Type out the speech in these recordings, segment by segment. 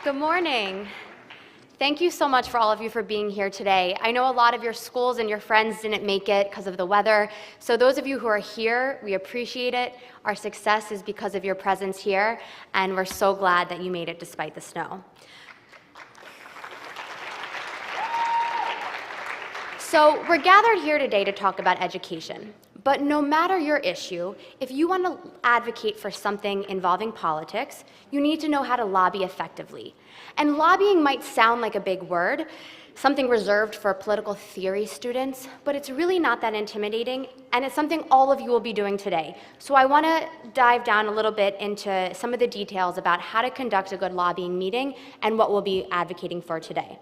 Good morning. Thank you so much for all of you for being here today. I know a lot of your schools and your friends didn't make it because of the weather. So those of you who are here, we appreciate it. Our success is because of your presence here, and we're so glad that you made it despite the snow. So we're gathered here today to talk about education. But no matter your issue, if you want to advocate for something involving politics, you need to know how to lobby effectively. And lobbying might sound like a big word, something reserved for political theory students, but it's really not that intimidating, and it's something all of you will be doing today. So I want to dive down a little bit into some of the details about how to conduct a good lobbying meeting and what we'll be advocating for today.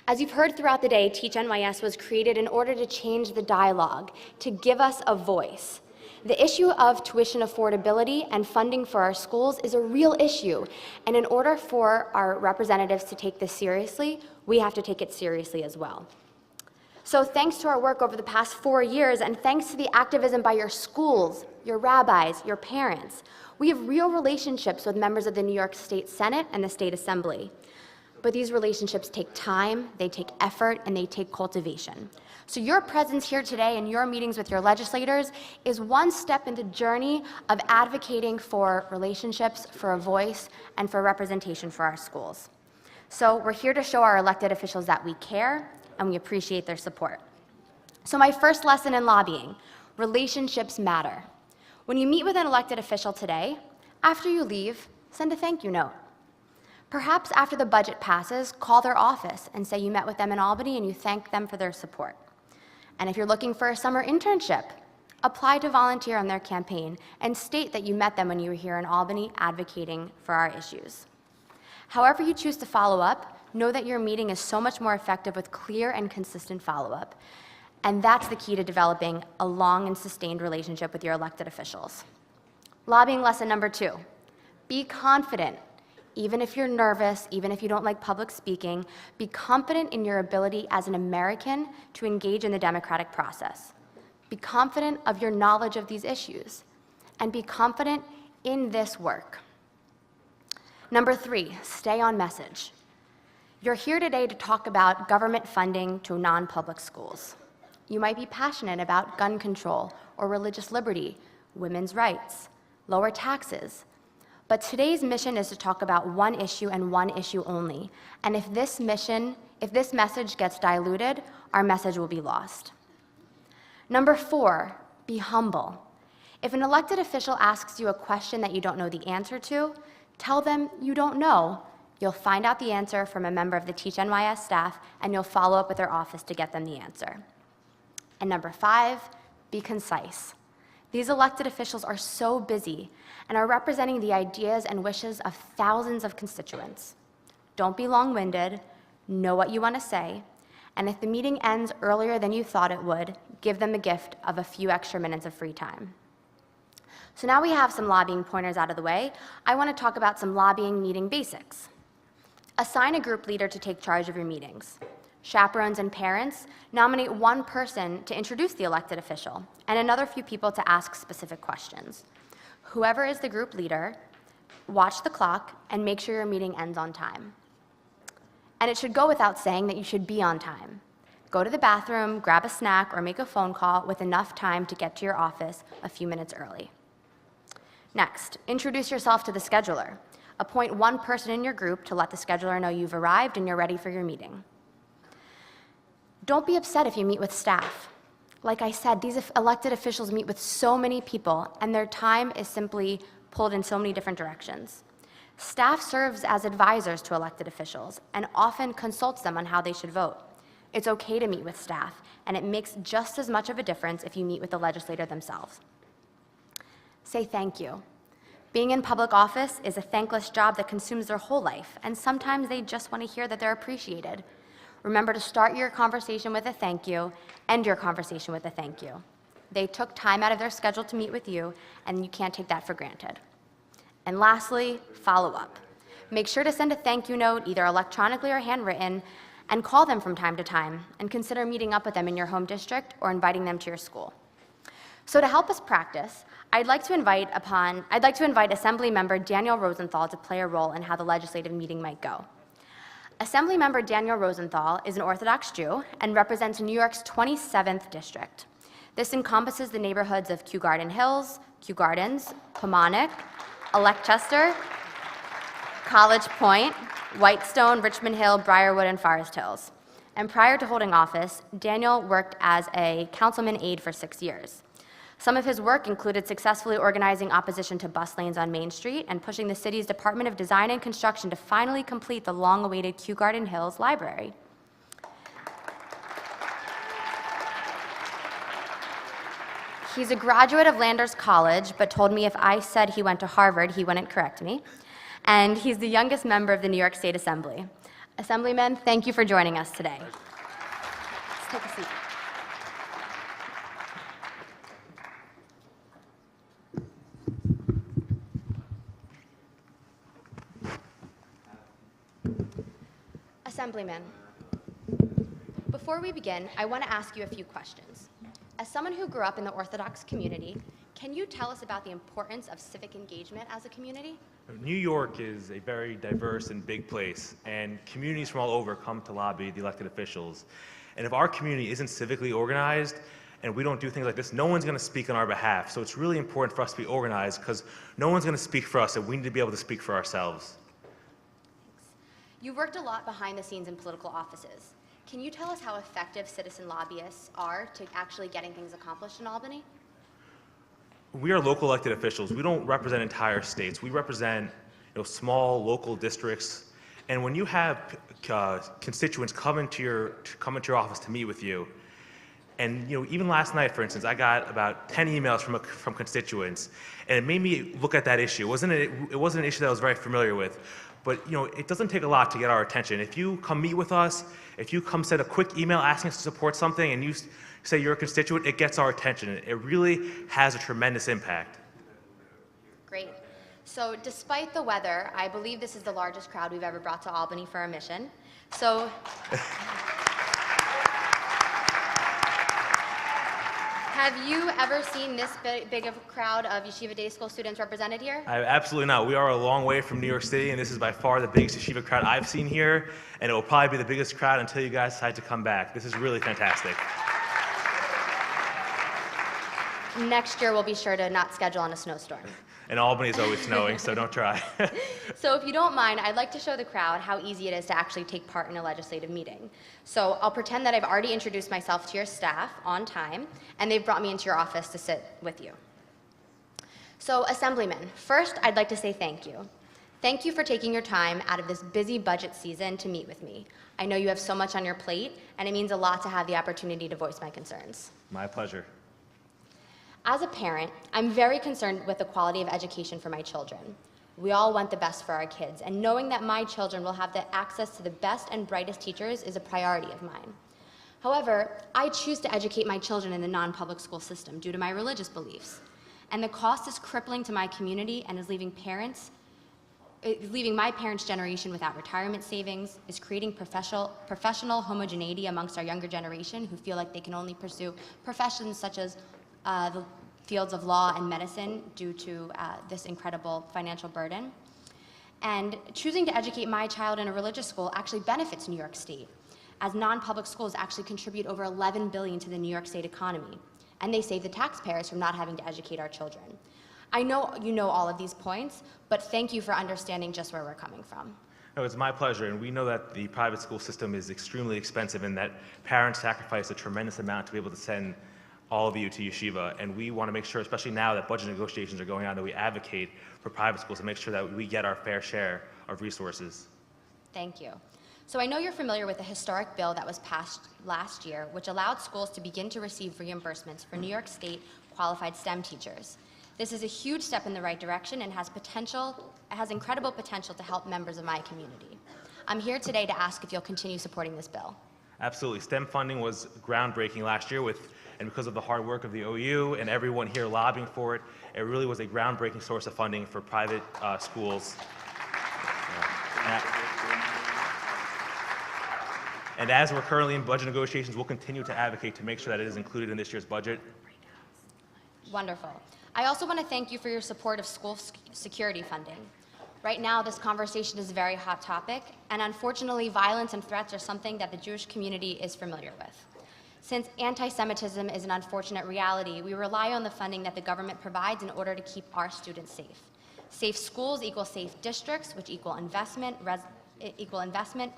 As you've heard throughout the day, Teach NYS was created in order to change the dialogue, to give us a voice. The issue of tuition affordability and funding for our schools is a real issue, and in order for our representatives to take this seriously, we have to take it seriously as well. So thanks to our work over the past 4 years, and thanks to the activism by your schools, your rabbis, your parents, we have real relationships with members of the New York State Senate and the State Assembly. But these relationships take time, they take effort, and they take cultivation. So your presence here today and your meetings with your legislators is one step in the journey of advocating for relationships, for a voice, and for representation for our schools. So we're here to show our elected officials that we care and we appreciate their support. So my first lesson in lobbying, relationships matter. When you meet with an elected official today, after you leave, send a thank you note. Perhaps after the budget passes, call their office and say you met with them in Albany and you thank them for their support. And if you're looking for a summer internship, apply to volunteer on their campaign and state that you met them when you were here in Albany advocating for our issues. However you choose to follow up, know that your meeting is so much more effective with clear and consistent follow-up. And that's the key to developing a long and sustained relationship with your elected officials. Lobbying lesson number 2, be confident. Even if you're nervous, even if you don't like public speaking, be confident in your ability as an American to engage in the democratic process. Be confident of your knowledge of these issues, and be confident in this work. Number 3, stay on message. You're here today to talk about government funding to non-public schools. You might be passionate about gun control or religious liberty, women's rights, lower taxes. But today's mission is to talk about one issue and one issue only. And if this message gets diluted, our message will be lost. Number 4, be humble. If an elected official asks you a question that you don't know the answer to, tell them you don't know. You'll find out the answer from a member of the Teach NYS staff, and you'll follow up with their office to get them the answer. And number 5, be concise. These elected officials are so busy and are representing the ideas and wishes of thousands of constituents. Don't be long-winded, know what you want to say, and if the meeting ends earlier than you thought it would, give them the gift of a few extra minutes of free time. So now we have some lobbying pointers out of the way, I want to talk about some lobbying meeting basics. Assign a group leader to take charge of your meetings. Chaperones and parents nominate one person to introduce the elected official and another few people to ask specific questions. Whoever is the group leader, watch the clock and make sure your meeting ends on time. And it should go without saying that you should be on time. Go to the bathroom, grab a snack, or make a phone call with enough time to get to your office a few minutes early. Next, introduce yourself to the scheduler. Appoint one person in your group to let the scheduler know you've arrived and you're ready for your meeting. Don't be upset if you meet with staff. Like I said, these elected officials meet with so many people, and their time is simply pulled in so many different directions. Staff serves as advisors to elected officials and often consults them on how they should vote. It's okay to meet with staff, and it makes just as much of a difference if you meet with the legislator themselves. Say thank you. Being in public office is a thankless job that consumes their whole life, and sometimes they just want to hear that they're appreciated. Remember to start your conversation with a thank you, end your conversation with a thank you. They took time out of their schedule to meet with you, and you can't take that for granted. And lastly, follow up. Make sure to send a thank you note, either electronically or handwritten, and call them from time to time, and consider meeting up with them in your home district or inviting them to your school. So to help us practice, I'd like to invite Assemblymember Daniel Rosenthal to play a role in how the legislative meeting might go. Assemblymember Daniel Rosenthal is an Orthodox Jew and represents New York's 27th district. This encompasses the neighborhoods of Kew Garden Hills, Kew Gardens, Pomonic, Elecchester, College Point, Whitestone, Richmond Hill, Briarwood, and Forest Hills. And prior to holding office, Daniel worked as a councilman aide for 6 years. Some of his work included successfully organizing opposition to bus lanes on Main Street and pushing the city's Department of Design and Construction to finally complete the long-awaited Kew Garden Hills Library. He's a graduate of Landers College, but told me if I said he went to Harvard, he wouldn't correct me. And he's the youngest member of the New York State Assembly. Assemblyman, thank you for joining us today. Let's take a seat. Assemblyman, before we begin, I want to ask you a few questions. As someone who grew up in the Orthodox community, can you tell us about the importance of civic engagement as a community? New York is a very diverse and big place, and communities from all over come to lobby the elected officials. And if our community isn't civically organized and we don't do things like this, no one's going to speak on our behalf. So it's really important for us to be organized because no one's going to speak for us, and we need to be able to speak for ourselves. You worked a lot behind the scenes in political offices. Can you tell us how effective citizen lobbyists are to actually getting things accomplished in Albany? We are local elected officials. We don't represent entire states. We represent small local districts. And when you have constituents come into your office to meet with you, and even last night, for instance, I got about 10 emails from constituents, and it made me look at that issue. It wasn't an issue that I was very familiar with. But it doesn't take a lot to get our attention. If you come meet with us, if you come send a quick email asking us to support something and you say you're a constituent, it gets our attention. It really has a tremendous impact. Great. So despite the weather, I believe this is the largest crowd we've ever brought to Albany for a mission. So have you ever seen this big of a crowd of Yeshiva Day School students represented here? Absolutely not. We are a long way from New York City, and this is by far the biggest Yeshiva crowd I've seen here, and it will probably be the biggest crowd until you guys decide to come back. This is really fantastic. Next year, we'll be sure to not schedule on a snowstorm. And Albany is always snowing, so don't try. So if you don't mind, I'd like to show the crowd how easy it is to actually take part in a legislative meeting. So I'll pretend that I've already introduced myself to your staff on time, and they've brought me into your office to sit with you. So Assemblyman, first I'd like to say thank you. Thank you for taking your time out of this busy budget season to meet with me. I know you have so much on your plate, and it means a lot to have the opportunity to voice my concerns. My pleasure. As a parent, I'm very concerned with the quality of education for my children. We all want the best for our kids, and knowing that my children will have the access to the best and brightest teachers is a priority of mine. However, I choose to educate my children in the non-public school system due to my religious beliefs. And the cost is crippling to my community and is leaving my parents' generation without retirement savings, is creating professional homogeneity amongst our younger generation who feel like they can only pursue professions such as the fields of law and medicine due to this incredible financial burden. And choosing to educate my child in a religious school actually benefits New York State, as non-public schools actually contribute over $11 billion to the New York State economy, and they save the taxpayers from not having to educate our children. I know you know all of these points, but thank you for understanding just where we're coming from. No, it's my pleasure, and we know that the private school system is extremely expensive and that parents sacrifice a tremendous amount to be able to send all of you to yeshiva, and we want to make sure, especially now that budget negotiations are going on, that we advocate for private schools to make sure that we get our fair share of resources. Thank you. So I know you're familiar with the historic bill that was passed last year, which allowed schools to begin to receive reimbursements for New York State qualified STEM teachers. This is a huge step in the right direction and has incredible potential to help members of my community. I'm here today to ask if you'll continue supporting this bill. Absolutely. STEM funding was groundbreaking last year and because of the hard work of the OU and everyone here lobbying for it, it really was a groundbreaking source of funding for private schools. And as we're currently in budget negotiations, we'll continue to advocate to make sure that it is included in this year's budget. Wonderful. I also want to thank you for your support of school security funding. Right now, this conversation is a very hot topic, and unfortunately, violence and threats are something that the Jewish community is familiar with. Since anti-Semitism is an unfortunate reality, we rely on the funding that the government provides in order to keep our students safe. Safe schools equal safe districts, which equal investment,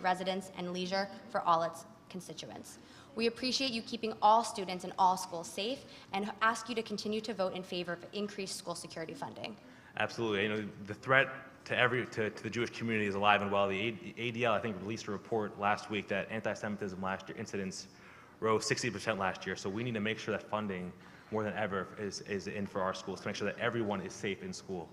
residence, and leisure for all its constituents. We appreciate you keeping all students in all schools safe and ask you to continue to vote in favor of increased school security funding. Absolutely. You know, the threat to the Jewish community is alive and well. The ADL, I think, released a report last week that anti-Semitism incidents rose 60% last year. So we need to make sure that funding, more than ever, is in for our schools to make sure that everyone is safe in school.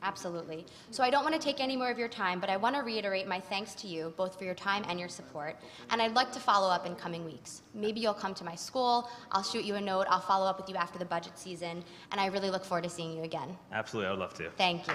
Absolutely. So I don't want to take any more of your time, but I want to reiterate my thanks to you, both for your time and your support. And I'd like to follow up in coming weeks. Maybe you'll come to my school, I'll shoot you a note, I'll follow up with you after the budget season, and I really look forward to seeing you again. Absolutely, I would love to. Thank you.